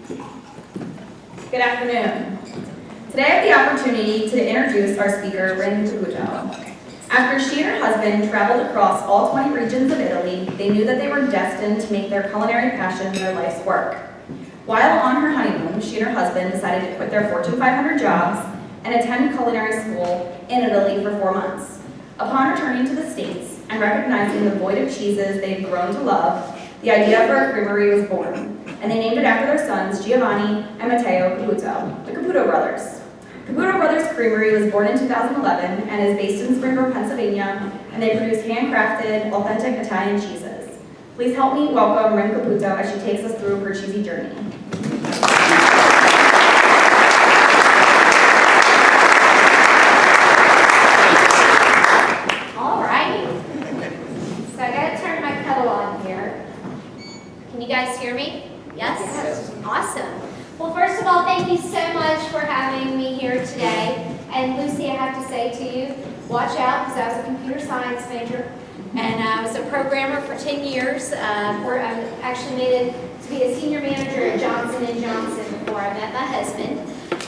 Good afternoon. Today I have the opportunity to introduce our speaker, Rynn Caputo. After she and her husband traveled across all 20 regions of Italy, they knew that they were destined to make their culinary passion their life's work. While on her honeymoon, she and her husband decided to quit their Fortune 500 jobs and attend culinary school in Italy for 4 months. Upon returning to the States and recognizing the void of cheeses they'd grown to love, the idea for a creamery was born, and they named it after their sons, Giovanni and Matteo Caputo, the Caputo Brothers. Caputo Brothers Creamery was born in 2011 and is based in Spring Grove, Pennsylvania, and they produce handcrafted, authentic Italian cheeses. Please help me welcome Rynn Caputo as she takes us through her cheesy journey. All righty. So I gotta turn my kettle on here. Can you guys hear me? Yes? Awesome. Well, first of all, thank you so much for having me here today. And Lucy, I have to say to you, watch out, because I was a computer science major, and I was a programmer for 10 years, where I actually made it to be a senior manager at Johnson & Johnson before I met my husband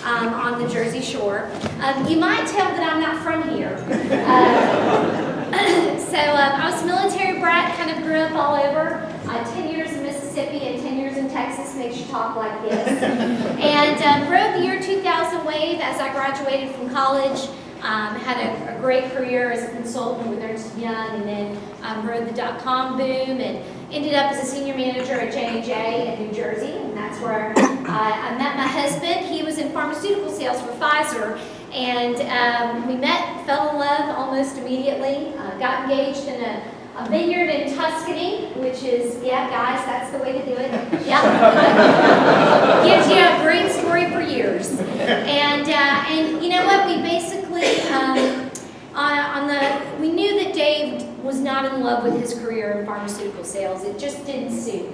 on the Jersey Shore. You might tell that I'm not from here. I was a military brat, kind of grew up all over. 10 years in Mississippi and 10 years in Texas makes you talk like this. And rode the year 2000 wave as I graduated from college. Had a great career as a consultant with Ernst & Young, and then rode the dot-com boom and ended up as a senior manager at J&J in New Jersey, and that's where I met my husband. He was in pharmaceutical sales for Pfizer, and we met, fell in love almost immediately, got engaged in a vineyard in Tuscany, which is, yeah, guys, that's the way to do it. Yeah. Gives you a great story for years. And you know what? We basically, we knew that Dave was not in love with his career in pharmaceutical sales. It just didn't suit.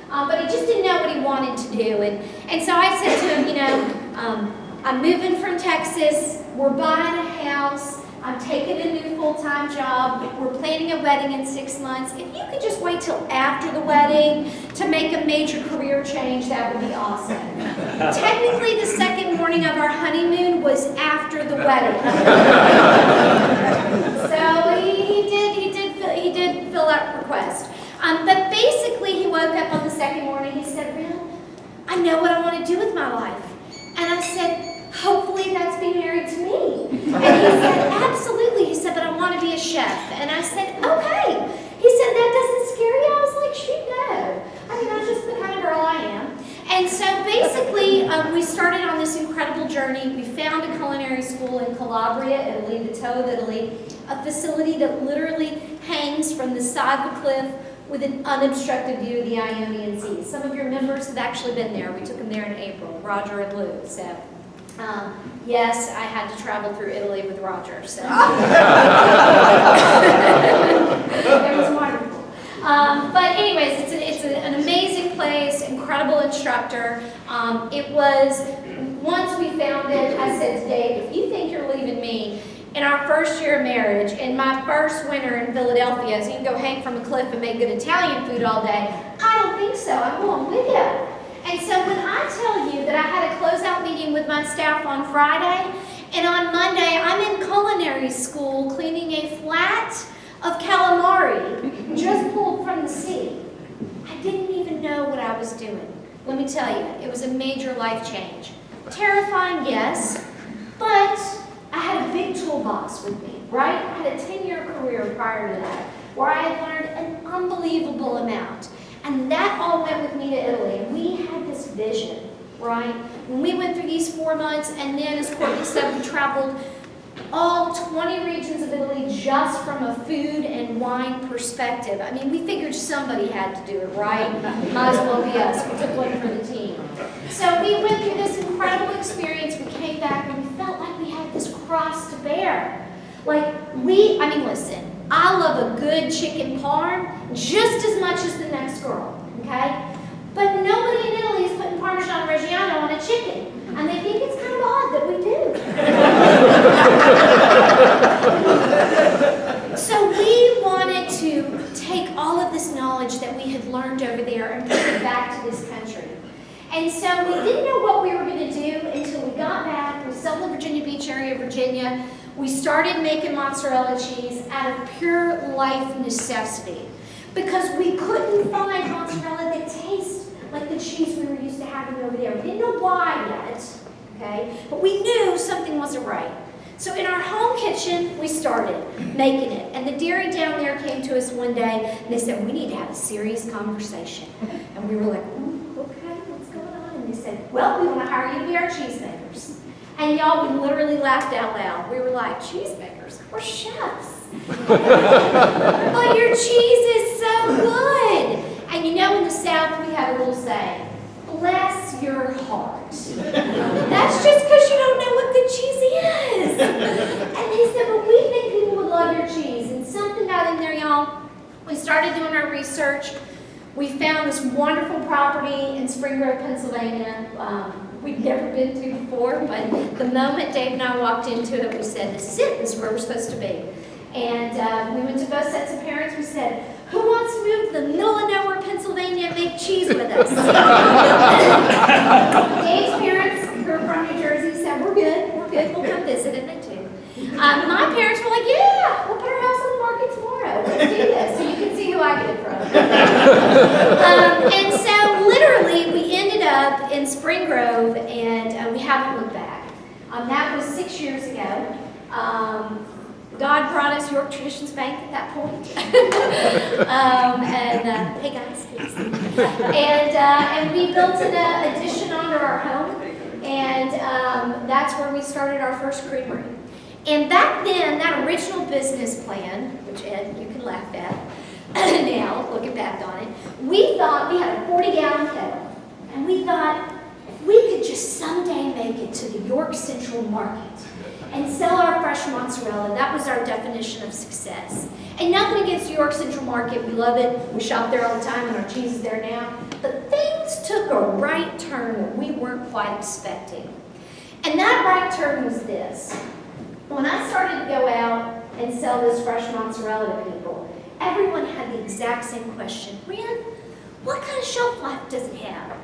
But he just didn't know what he wanted to do. And so I said to him, you know, I'm moving from Texas. We're buying a house. I'm taking a new full-time job. We're planning a wedding in 6 months. If you could just wait till after the wedding to make a major career change, that would be awesome. Technically, the second morning of our honeymoon was after the wedding. So he did fill that request. But basically, he woke up on the second morning. He said, "Rynn, I know what I want to do with my life." And I said, "Hopefully that's be married to me." And he said, "Absolutely." He said, "But I want to be a chef." And I said, "Okay." He said, "That doesn't scare you?" I was like, "Shoot, no. I mean, that's just the kind of girl I am." And so basically, we started on this incredible journey. We found a culinary school in Calabria, Italy, the toe of Italy, a facility that literally hangs from the side of the cliff with an unobstructed view of the Ionian Sea. Some of your members have actually been there. We took them there in April, Roger and Lou. So. Yes, I had to travel through Italy with Roger, so. It was wonderful. But anyways, it's an amazing place, incredible instructor. It was, once we found it, I said to Dave, "If you think you're leaving me in our first year of marriage, in my first winter in Philadelphia, so you can go hang from a cliff and make good Italian food all day, I don't think so. I'm going with you." And so when I tell you that I had a closeout meeting with my staff on Friday, and on Monday I'm in culinary school cleaning a flat of calamari just pulled from the sea, I didn't even know what I was doing. Let me tell you, it was a major life change. Terrifying, yes, but I had a big toolbox with me, right? I had a 10-year career prior to that, where I had learned an unbelievable amount. And that all went with me to Italy, and we had this vision, right? When we went through these 4 months, and then, as Courtney said, we traveled all 20 regions of Italy just from a food and wine perspective. I mean, we figured somebody had to do it, right? Might as well be us. We took one for the team. So we went through this incredible experience. We came back, and we felt like we had this cross to bear. Listen, I love a good chicken parm just as much as the next girl, okay? But nobody in Italy is putting Parmesan Reggiano on a chicken, and they think it's kind of odd that we do. So we wanted to take all of this knowledge that we had learned over there and bring it back to this country. And so we didn't know what we were going to do until we got back. We settled in the Virginia Beach area of Virginia. We started making mozzarella cheese out of pure life necessity because we couldn't find mozzarella that tastes like the cheese we were used to having over there. We didn't know why yet, okay? But we knew something wasn't right. So in our home kitchen, we started making it. And the dairy down there came to us one day, and they said, we need to have a serious conversation. And we were like, okay, what's going on? And they said, well, we want to hire you to be our cheesemakers. And y'all, we literally laughed out loud. We were like, cheesemakers? We're chefs. But your cheese is so good. And you know, in the South, we have a little saying, bless your heart. That's just because you don't know what good cheese is. And they said, but we think people would love your cheese. And something got in there, y'all. We started doing our research. We found this wonderful property in Spring Grove, Pennsylvania. We'd never been to before, but the moment Dave and I walked into it, we said, this is it. This is where we're supposed to be. And we went to both sets of parents. We said, who wants to move to the middle of nowhere, Pennsylvania, and make cheese with us? Dave's parents, who are from New Jersey, said, we're good, we'll come visit, and they too. My parents were like, yeah, we'll put our house on the market tomorrow. Let's do this. So you can see who I get it from. And so literally, we ended up in Spring Grove, and we haven't looked back. That was 6 years ago. God brought us York Traditions Bank at that point. Hey guys. And we built an addition onto our home, and that's where we started our first creamery. And back then, that original business plan, which Ed, you can laugh at now, looking back on it, we thought we had a 40-gallon kettle, and we thought if we could just someday make it to the York Central Market and sell our fresh mozzarella, that was our definition of success. And nothing against the York Central Market, we love it, we shop there all the time, and our cheese is there now. But things took a right turn that we weren't quite expecting. And that right turn was this. When I started to go out and sell this fresh mozzarella to people, everyone had the exact same question. Rynn, what kind of shelf life does it have?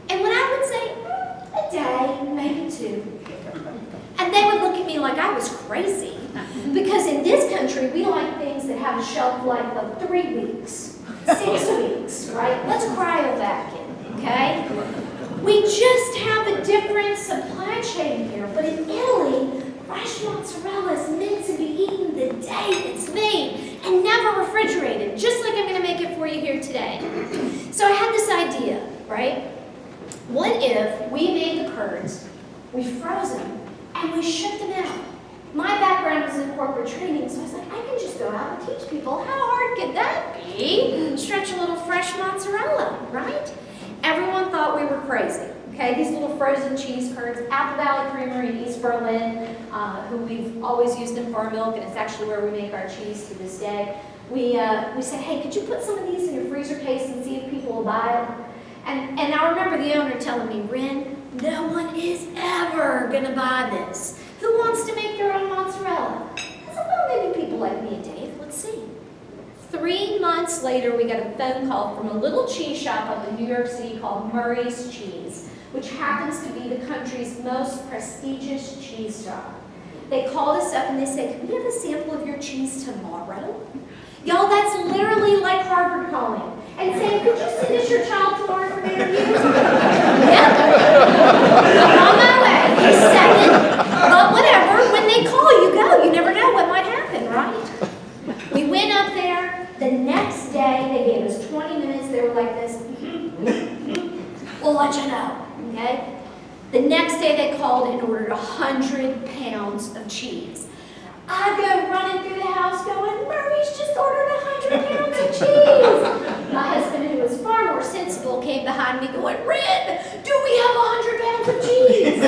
And when I would say, a day, maybe 2. And they would look at me like I was crazy. Because in this country, we like things that have a shelf life of 3 weeks, 6 weeks, right? Let's cryovac it, okay? We just have a different supply chain here. But in Italy, fresh mozzarella is meant to be eaten the day it's made and never refrigerated, just like I'm going to make it for you here today. So I had this idea, right? What if we made the curds, we froze them, and we shipped them out? My background was in corporate training, so I was like, I can just go out and teach people. How hard could that be? Stretch a little fresh mozzarella, right? Everyone thought we were crazy. Okay, these little frozen cheese curds, Apple Valley Creamery in East Berlin, who we've always used in farm milk, and it's actually where we make our cheese to this day. We said, hey, could you put some of these in your freezer case and see if people will buy it? And I remember the owner telling me, Rynn, no one is ever going to buy this. Who wants to make their own mozzarella? I said, well, maybe people like me and Dave. Let's see. 3 months later, we got a phone call from a little cheese shop up in New York City called Murray's Cheese, which happens to be the country's most prestigious cheese shop. They called us up and they said, can we have a sample of your cheese tomorrow? Y'all, that's literally like Harvard calling and saying, could you send us your child tomorrow for an interview? Yep. I'm on my way. He's second. But whatever, when they call, you go. You never know what might happen, right? We went up there. The next day, they gave us 20 minutes. They were like this. We'll let you know. Okay? The next day they called and ordered 100 pounds of cheese. I go running through the house going, Murray's just ordered 100 pounds of cheese. My husband, who was far more sensible, came behind me going, Rynn, do we have 100 pounds of cheese?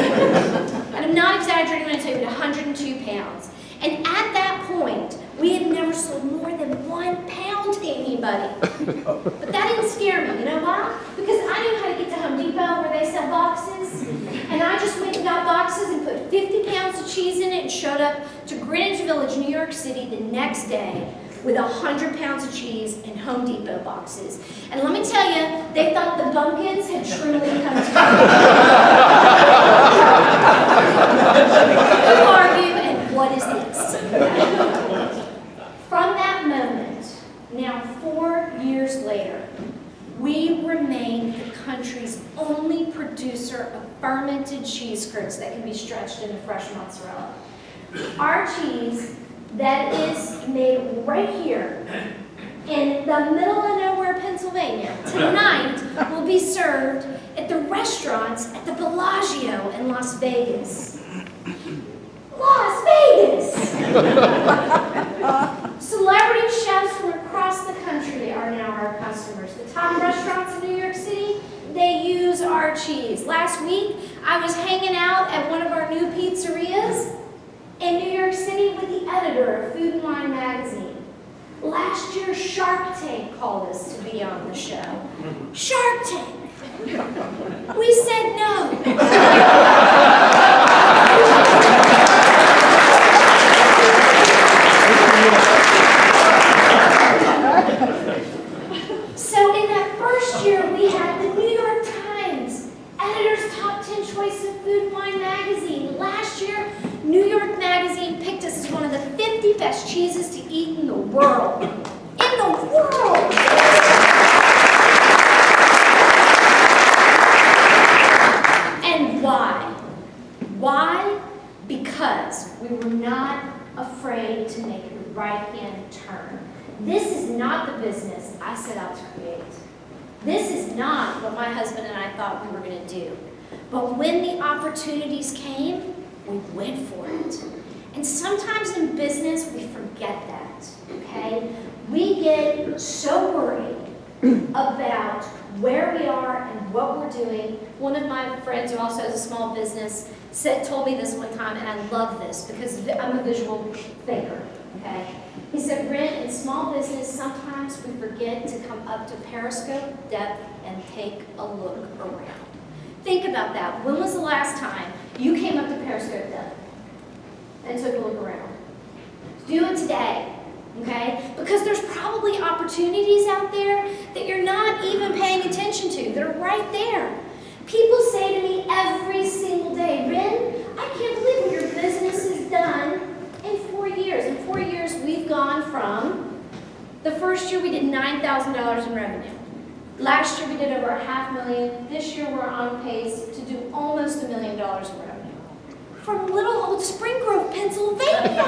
And I'm not exaggerating when I tell you, 102 pounds. And at that point, we had never sold more than 1 pound to anybody. But that didn't scare me. You know why? Because I knew how to get to Home Depot where they sell boxes. And I just went and got boxes and put 50 pounds of cheese in it and showed up to Greenwich Village, New York City the next day with 100 pounds of cheese in Home Depot boxes. And let me tell you, they thought the bumpkins had truly come together. Who are you and what is this? From that moment, now 4 years later, we remain the country's only producer of fermented cheese curds that can be stretched into fresh mozzarella. Our cheese that is made right here in the middle of nowhere, Pennsylvania, tonight will be served at the restaurants at the Bellagio in Las Vegas. Las Vegas! Celebrity chefs from across the country are now our customers. The top restaurants in New York City, they use our cheese. Last week, I was hanging out at one of our new pizzerias in New York City with the editor of Food and Wine magazine. Last year, Shark Tank called us to be on the show. Shark Tank! We said no. So in that first year, we had the New York Times, editor's top 10 choice of Food and Wine magazine. Last year, New York Magazine picked us as one of the 50 best cheeses to eat in the world. In the world! And why? Why? Because we were not afraid to make the right-hand turn. This is not the business I set out to create. This is not what my husband and I thought we were going to do. But when the opportunities came, we went for it. And sometimes in business, we forget that, okay? We get so worried about where we are and what we're doing. One of my friends who also has a small business told me this one time, and I love this because I'm a visual thinker, okay? He said, Rynn, in small business, sometimes we forget to come up to periscope depth and take a look around. Think about that. When was the last time you came up to periscope depth and took a look around? Do it today, okay? Because there's probably opportunities out there that you're not even paying attention to. They're right there. People say to me every single day, Rynn, I can't believe what your business has done in 4 years. In 4 years, we've gone from, the first year we did $9,000 in revenue. Last year we did over $500,000. This year we're on pace to do almost $1 million in revenue. From little old Spring Grove, Pennsylvania.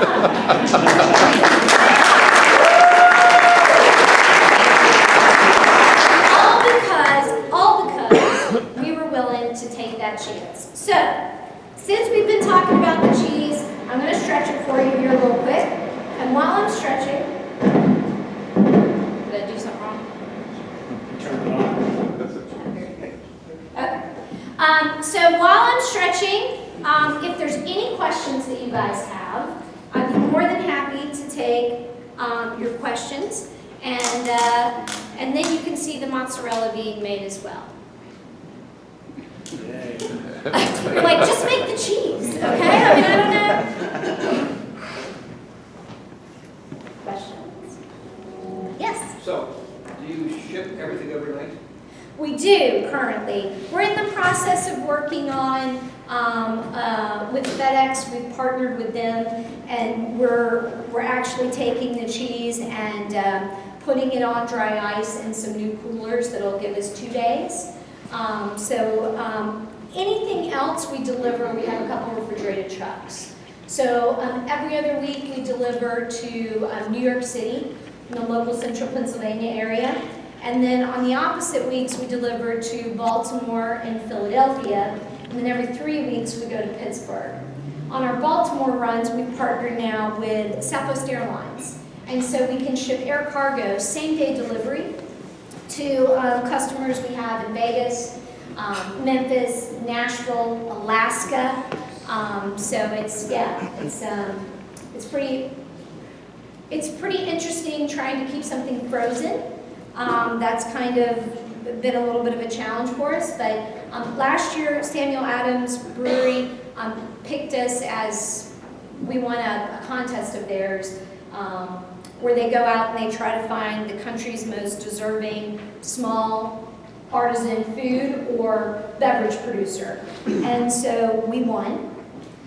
all because we were willing to take that chance. So, since we've been talking about the cheese, I'm going to stretch it for you here real quick. And while I'm stretching, did I do something wrong? Turn it on. Okay. So while I'm stretching, if there's any questions that you guys have, I'd be more than happy to take your questions, and then you can see the mozzarella being made as well. Like, just make the cheese, okay? I mean, I don't know. Questions? Yes? So, do you ship everything overnight? We do currently. We're in the process of working on with FedEx. We've partnered with them, and we're actually taking the cheese and putting it on dry ice in some new coolers that'll give us 2 days. Anything else we deliver, we have a couple refrigerated trucks. So every other week we deliver to New York City, in the local central Pennsylvania area. And then on the opposite weeks, we deliver to Baltimore and Philadelphia. And then every 3 weeks, we go to Pittsburgh. On our Baltimore runs, we've partnered now with Southwest Airlines. And so we can ship air cargo, same-day delivery, to customers we have in Vegas, Memphis, Nashville, Alaska. So it's pretty interesting trying to keep something frozen. That's kind of been a little bit of a challenge for us, but last year Samuel Adams Brewery picked us as we won a contest of theirs where they go out and they try to find the country's most deserving small artisan food or beverage producer. And so we won.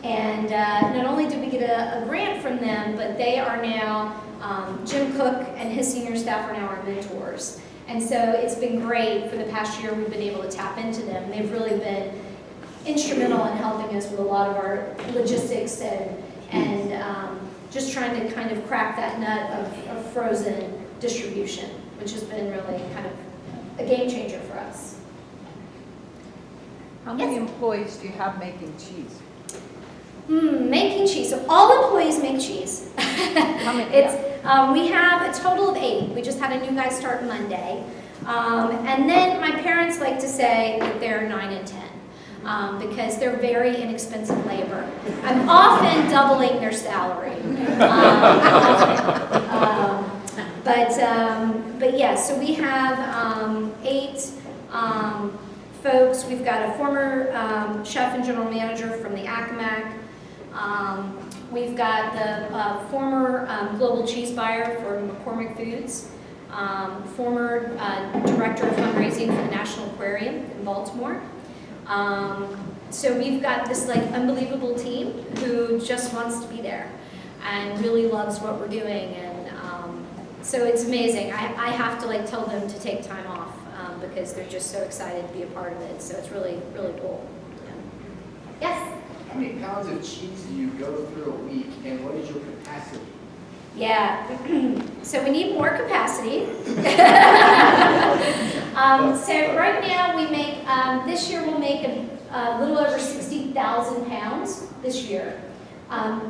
And not only did we get a grant from them, but they are now, Jim Cook and his senior staff are now our mentors. And so it's been great. For the past year, we've been able to tap into them. They've really been instrumental in helping us with a lot of our logistics and just trying to kind of crack that nut of frozen distribution, which has been really kind of a game changer for us. How many Yes. employees do you have making cheese? Making cheese. So all employees make cheese. How many? We have a total of 8. We just had a new guy start Monday. And then my parents like to say that they're 9 and 10 because they're very inexpensive labor. I'm often doubling their salary. But yeah, so we have 8 folks. We've got a former chef and general manager from the ACMAC. We've got the former global cheese buyer for McCormick Foods, former director of fundraising for the National Aquarium in Baltimore. So we've got this like unbelievable team who just wants to be there and really loves what we're doing, and so it's amazing. I have to like tell them to take time off because they're just so excited to be a part of it. So it's really, really cool. Yeah. Yes. How many pounds of cheese do you go through a week, and what is your capacity? Yeah, so we need more capacity. So right now we make, this year we'll make a little over 60,000 pounds this year,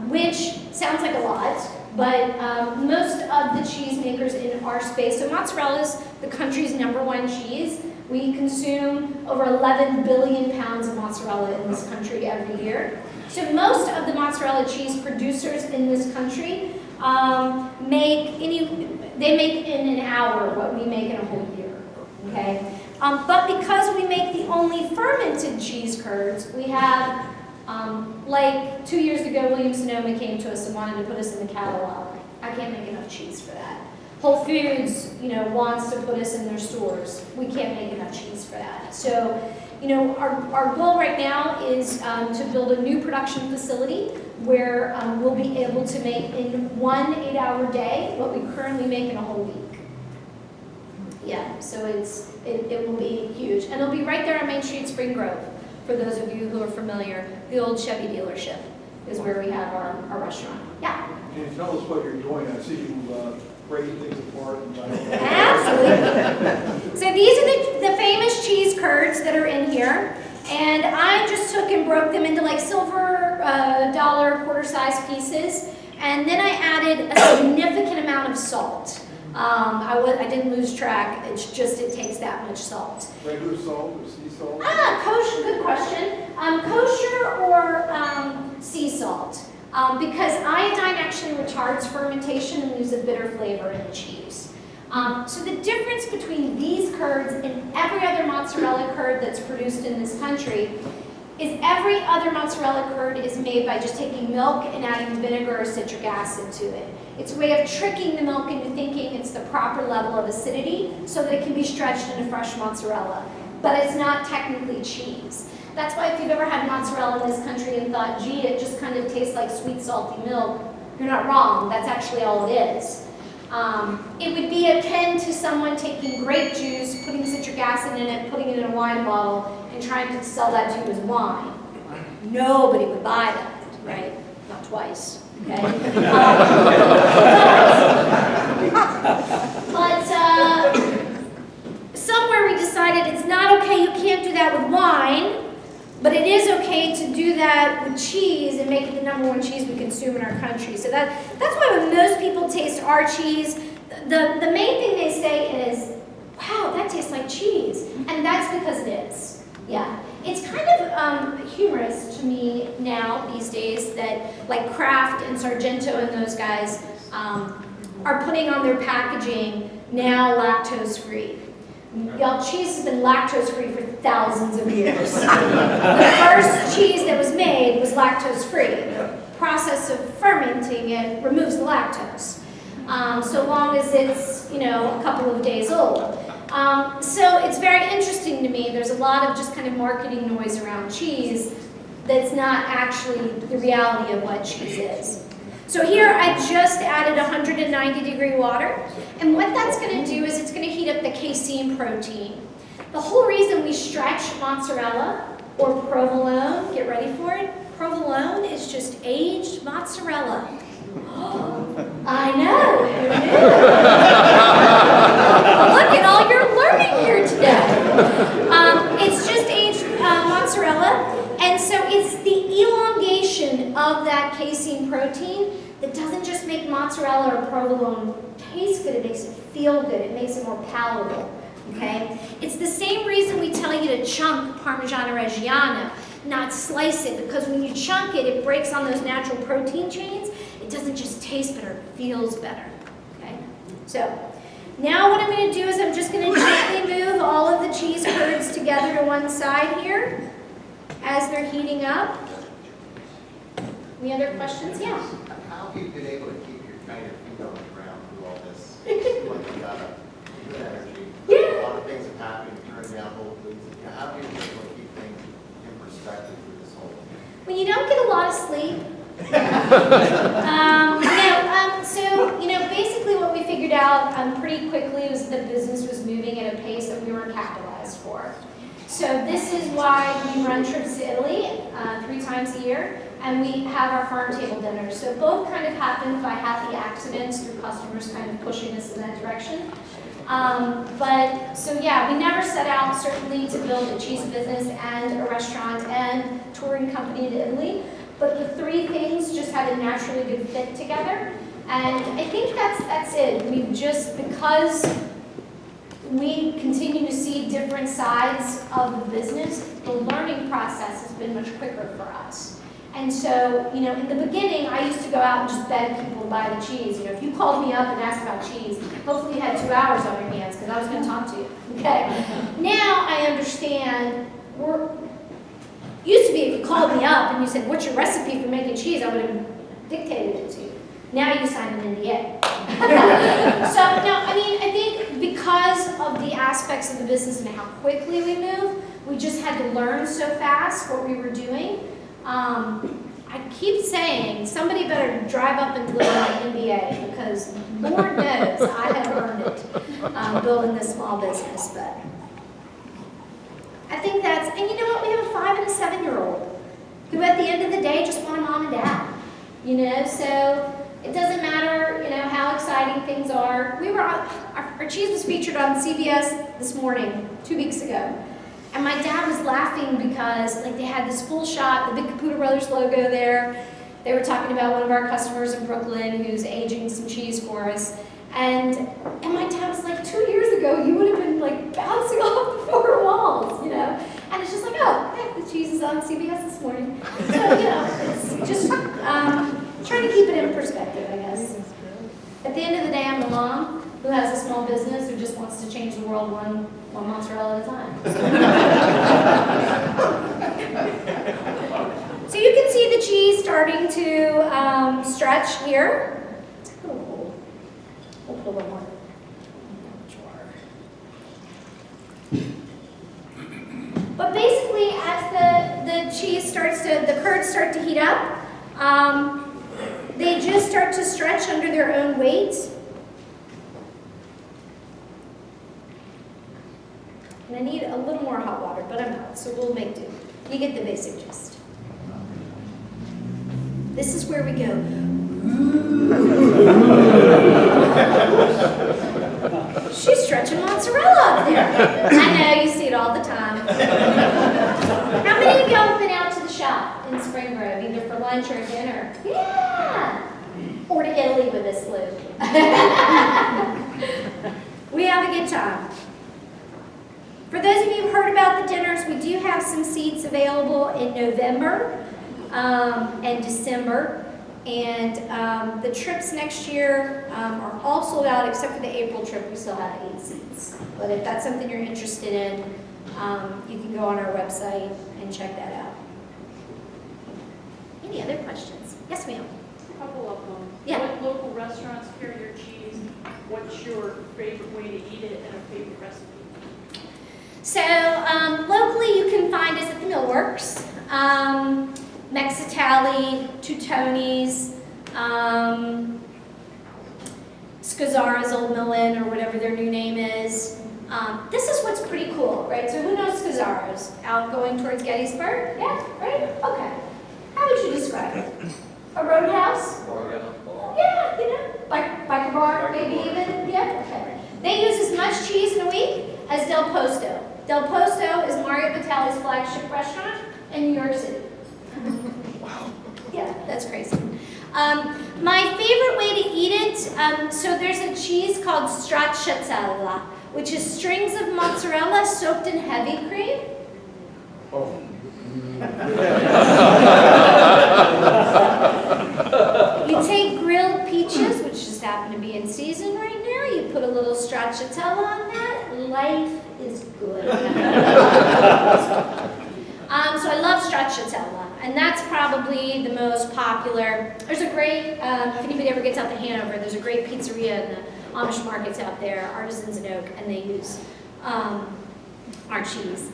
which sounds like a lot, but most of the cheesemakers in our space, so mozzarella is the country's #1 cheese. We consume over 11 billion pounds of mozzarella in this country every year. So most of the mozzarella cheese producers in this country make in an hour what we make in a whole year, okay? But because we make the only fermented cheese curds, we have, like 2 years ago, Williams-Sonoma came to us and wanted to put us in the catalog. I can't make enough cheese for that. Whole Foods, wants to put us in their stores. We can't make enough cheese for that. So, our goal right now is to build a new production facility where we'll be able to make in one 8-hour day what we currently make in a whole week. Yeah, so it will be huge. And it'll be right there on Main Street, Spring Grove. For those of you who are familiar, the old Chevy dealership is where we have our restaurant. Yeah. Can you tell us what you're doing? I see you breaking things apart. Absolutely. So these are the famous cheese curds that are in here. And I just took and broke them into like silver dollar quarter-size pieces. And then I added a significant amount of salt. I didn't lose track. It's just it takes that much salt. Regular salt or sea salt? Kosher, good question. Kosher or sea salt. Because iodine actually retards fermentation and leaves a bitter flavor in the cheese. So the difference between these curds and every other mozzarella curd that's produced in this country is every other mozzarella curd is made by just taking milk and adding vinegar or citric acid to it. It's a way of tricking the milk into thinking it's the proper level of acidity so that it can be stretched into fresh mozzarella. But it's not technically cheese. That's why if you've ever had mozzarella in this country and thought, gee, it just kind of tastes like sweet, salty milk, you're not wrong. That's actually all it is. It would be akin to someone taking grape juice, putting citric acid in it, putting it in a wine bottle, and trying to sell that to you as wine. Nobody would buy that, right? Not twice, okay? But somewhere we decided it's not okay, you can't do that with wine, but it is okay to do that with cheese and make it the #1 cheese we consume in our country. So that's why when most people taste our cheese, the main thing they say is, wow, that tastes like cheese. And that's because it is. Yeah. It's kind of humorous to me now these days that like Kraft and Sargento and those guys are putting on their packaging now lactose-free. Y'all, cheese has been lactose-free for thousands of years. The first cheese that was made was lactose-free. The process of fermenting it removes the lactose. so long as it's, you know, a couple of days old. So it's very interesting to me. There's a lot of just kind of marketing noise around cheese that's not actually the reality of what cheese is. So here I just added 190-degree water, and what that's going to do is it's going to heat up the casein protein. The whole reason we stretch mozzarella or provolone, get ready for it, provolone is just aged mozzarella. I know, who knew? Look at all you're learning here today. It's just aged mozzarella, and so it's the elongation of that casein protein that doesn't just make mozzarella or provolone taste good, it makes it feel good, it makes it more palatable, okay? It's the same reason we tell you to chunk Parmigiano Reggiano, not slice it, because when you chunk it, it breaks on those natural protein chains. It doesn't just taste better, it feels better, okay? So, now what I'm going to do is I'm just going to gently move all of the cheese curds together to one side here as they're heating up. Any other questions? Yeah. How have you been able to keep your feet on the ground through all this? Like you got a good energy. Yeah. A lot of things have happened, turning down whole foods. How have you been able to keep things in perspective through this whole thing? When you don't get a lot of sleep, so, you know, basically what we figured out pretty quickly was the business was moving at a pace that we weren't capitalized for. So this is why we run trips to Italy 3 times a year, and we have our farm table dinners. So both kind of happened by happy accidents through customers kind of pushing us in that direction. So yeah, we never set out certainly to build a cheese business and a restaurant and touring company to Italy, but the 3 things just had a naturally good fit together. And I think that's it. We've just, because we continue to see different sides of the business, the learning process has been much quicker for us. And so, you know, in the beginning, I used to go out and just beg people to buy the cheese. You know, if you called me up and asked about cheese, hopefully you had 2 hours on your hands because I was going to talk to you, okay? Now I understand, used to be if you called me up and you said, what's your recipe for making cheese, I would have dictated it to you. Now you sign an NDA. So, no, I mean, I think because of the aspects of the business and how quickly we move, we just had to learn so fast what we were doing. I keep saying, somebody better drive up and deliver my MBA because Lord knows I have earned it building this small business. But I think that's, and you know what, we have a 5- and a 7-year-old who at the end of the day just want a mom and dad, you know, so it doesn't matter, you know, how exciting things are. We were on, our cheese was featured on CBS this morning, 2 weeks ago. And my dad was laughing because like they had this full shot, the big Caputo Brothers logo there. They were talking about one of our customers in Brooklyn who's aging some cheese for us. And my dad was like, 2 years ago, you would have been like bouncing off the 4 walls, you know? And it's just like, oh, heck, the cheese is on CBS this morning. So, you know, it's just trying to keep it in perspective, I guess. At the end of the day, I'm a mom who has a small business who just wants to change the world one mozzarella at a time. So you can see the cheese starting to stretch here. It's a little cold. We'll put a little more. But basically, as the cheese starts to, the curds start to heat up, they just start to stretch under their own weight. And I need a little more hot water, but I'm not, so we'll make do. You get the basic gist. This is where we go. She's stretching mozzarella up there. I know, you see it all the time. How many of y'all have been out to the shop in Spring Grove, either for lunch or dinner? Yeah! Or to Italy with us, Lou. We have a good time. For those of you who've heard about the dinners, we do have some seats available in November and December. And the trips next year are all sold out, except for the April trip, we still have 8 seats. But if that's something you're interested in, you can go on our website and check that out. Any other questions? Yes, ma'am. A couple of them. Yeah. What local restaurants carry your cheese? favorite way to eat it and a favorite recipe? So locally, you can find us at the Millworks, Mexitali, Tutoni's, Scazzara's Old Mill Inn, or whatever their new name is. This is what's pretty cool, right? So who knows Scazzara's? Out going towards Gettysburg? Yeah, right? Okay. How would you describe it? A roadhouse? Yeah, you know, biker bar, maybe even, yeah, okay. They use as much cheese in a week as Del Posto. Del Posto is Mario Batali's flagship restaurant in New York City. Wow. Yeah, that's crazy. My favorite way to eat it, so there's a cheese called stracciatella, which is strings of mozzarella soaked in heavy cream. Oh. You take grilled peaches, which just happen to be in season right now. You put a little stracciatella on that. Life is good. So I love stracciatella, and that's probably the most popular. There's a great, if anybody ever gets out to Hanover, there's a great pizzeria in the Amish markets out there, Artisans in Oak, and they use our cheese.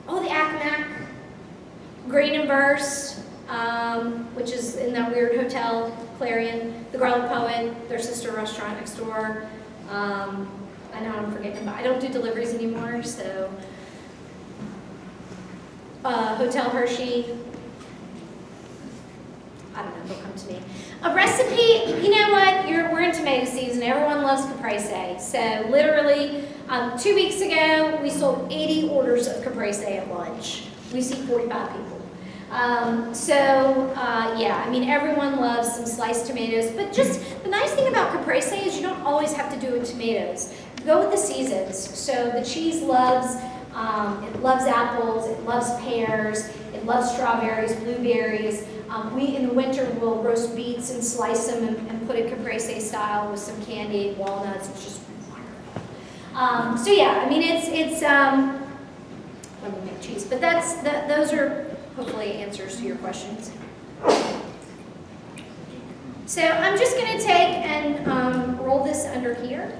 The Acmac, Grain and Verse, which is in that weird hotel, Clarion, the Garlic Poet, their sister restaurant next door. I know I'm forgetting, but I don't do deliveries anymore, so. Hotel Hershey. I don't know, they'll come to me. A recipe, you know what, we're in tomato season, everyone loves caprese. So literally, 2 weeks ago, we sold 80 orders of caprese at lunch. We see 45 people. Yeah, I mean, everyone loves some sliced tomatoes, but just the nice thing about caprese is you don't always have to do it with tomatoes. Go with the seasons. So the cheese loves apples, it loves pears, it loves strawberries, blueberries. We, in the winter, will roast beets and slice them and put it caprese style with some candied walnuts. It's just wonderful. Yeah, I mean, it's let me make cheese, but those are hopefully answers to your questions. So I'm just going to take and roll this under here,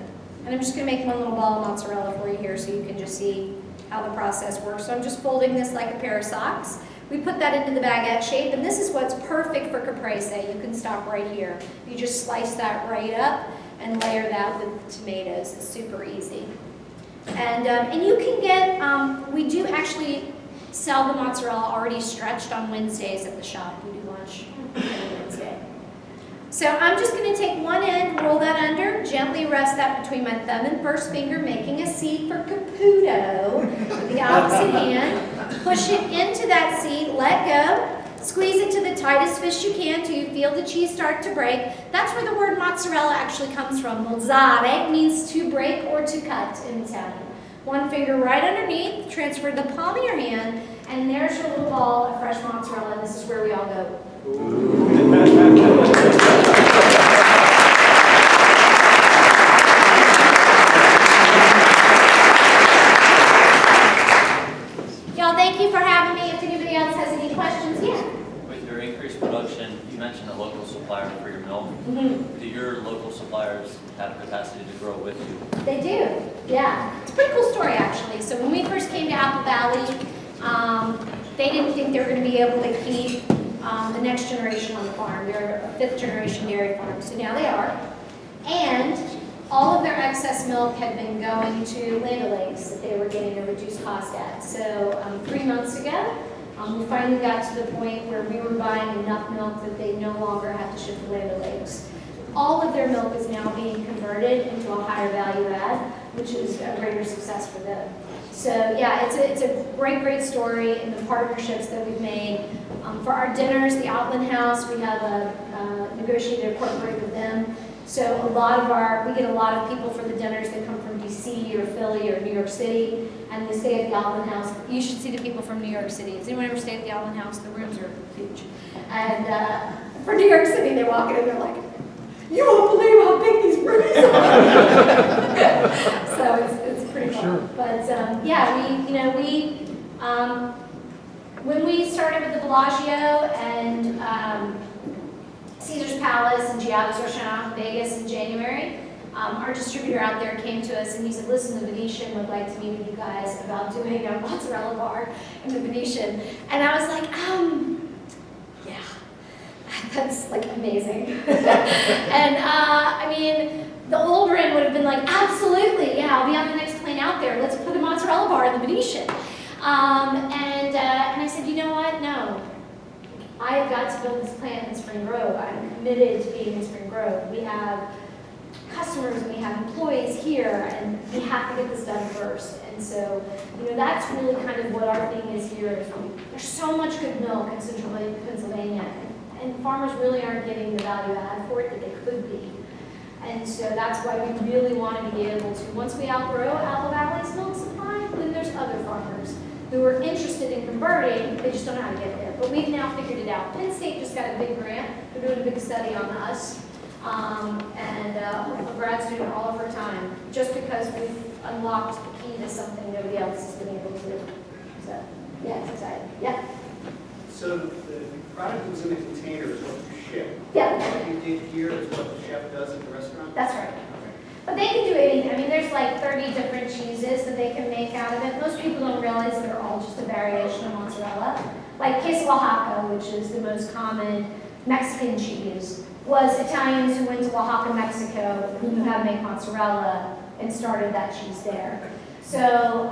and I'm just going to make one little ball of mozzarella for you here so you can just see how the process works. So I'm just folding this like a pair of socks. We put that into the baguette shape, and this is what's perfect for caprese. You can stop right here. You just slice that right up and layer that with the tomatoes. It's super easy. And you can get, we do actually sell the mozzarella already stretched on Wednesdays at the shop. We do lunch every Wednesday. So I'm just going to take one end, roll that under, gently rest that between my thumb and first finger, making a seed for Caputo with the opposite hand. Push it into that seed, let go, squeeze it to the tightest fist you can till you feel the cheese start to break. That's where the word mozzarella actually comes from. Mozzare means to break or to cut in Italian. One finger right underneath, transfer the palm of your hand, and there's your little ball of fresh mozzarella, and this is where we all go. Y'all, thank you for having me. If anybody else has any questions, yeah. With your increased production, you mentioned a local supplier for your milk. Mm-hmm. Do your local suppliers have capacity to grow with you? They do, yeah. It's a pretty cool story, actually. So when we first came to Apple Valley, they didn't think they were going to be able to keep the next generation on the farm. They're a 5th generation dairy farm, so now they are. And all of their excess milk had been going to Land O'Lakes that they were getting a reduced cost at. So 3 months ago, we finally got to the point where we were buying enough milk that they no longer had to ship to Land O'Lakes. All of their milk is now being converted into a higher value add, which is a greater success for them. So yeah, it's a great story in the partnerships that we've made. For our dinners, the Outland House, we have negotiated a corporate with them. So we get a lot of people for the dinners that come from DC or Philly or New York City, and they stay at the Outland House. You should see the people from New York City. Has anyone ever stayed at the Outland House? The rooms are huge. And for New York City, they walk in and they're like, "You won't believe how big these rooms are." So it's pretty fun. Sure. But when we started with the Bellagio and Caesar's Palace and Giada's Restaurant in Vegas in January, our distributor out there came to us and he said, listen, the Venetian would like to meet with you guys about doing a mozzarella bar in the Venetian. And I was like, yeah, that's like amazing. And I mean, the old Rynn would have been like, absolutely, yeah, I'll be on the next plane out there. Let's put a mozzarella bar in the Venetian. And I said, you know what? No. I've got to build this plant in Spring Grove. I'm committed to being in Spring Grove. We have customers and we have employees here, and we have to get this done first. And so, you know, that's really kind of what our thing is here. Is there's so much good milk in central Pennsylvania, and farmers really aren't getting the value add for it that they could be. And so that's why we really want to be able to, once we outgrow Apple Valley's milk supply, then there's other farmers who are interested in converting, they just don't know how to get there. But we've now figured it out. Penn State just got a big grant. They're doing a big study on us. A grad student all of her time, just because we've unlocked the key to something nobody else has been able to do. So, yeah, it's exciting. Yeah? So the product that was in the container is what you ship. Yeah. What you did here is what the chef does at the restaurant? That's right. But they can do anything. I mean, there's like 30 different cheeses that they can make out of it. Most people don't realize that they're all just a variation of mozzarella. Like queso Oaxaca, which is the most common Mexican cheese, was Italians who went to Oaxaca, Mexico, who knew how to make mozzarella and started that cheese there. So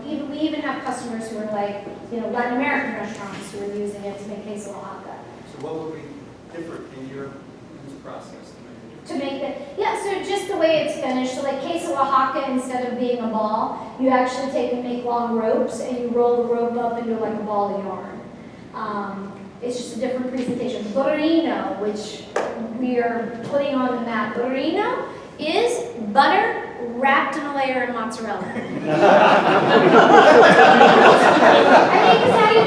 we even have customers who are like, you know, Latin American restaurants who are using it to make queso Oaxaca. So what would be different in your process? To make it, yeah, so just the way it's finished, so like queso Oaxaca, instead of being a ball, you actually take and make long ropes and you roll the rope up into like a ball of yarn. It's just a different presentation. Burrino, which we are putting on the map. Burrino is butter wrapped in a layer of mozzarella. I mean, because how do you